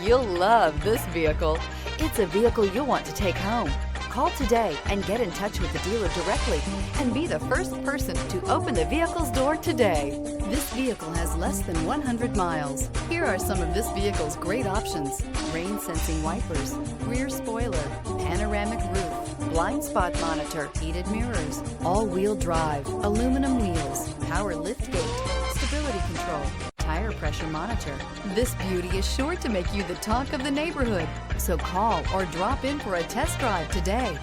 You'll love this vehicle. It's a vehicle you'll want to take home. Call today and get in touch with the dealer directly and be the first person to open the vehicle's door today. This vehicle has less than 100 miles. Here are some of this vehicle's great options: rain sensing wipers, rear spoiler, panoramic roof, blind spot monitor, heated mirrors, all-wheel drive, aluminum wheels, power liftgate, stability control, tire pressure monitor. This beauty is sure to make you the talk of the neighborhood. So call or drop in for a test drive today.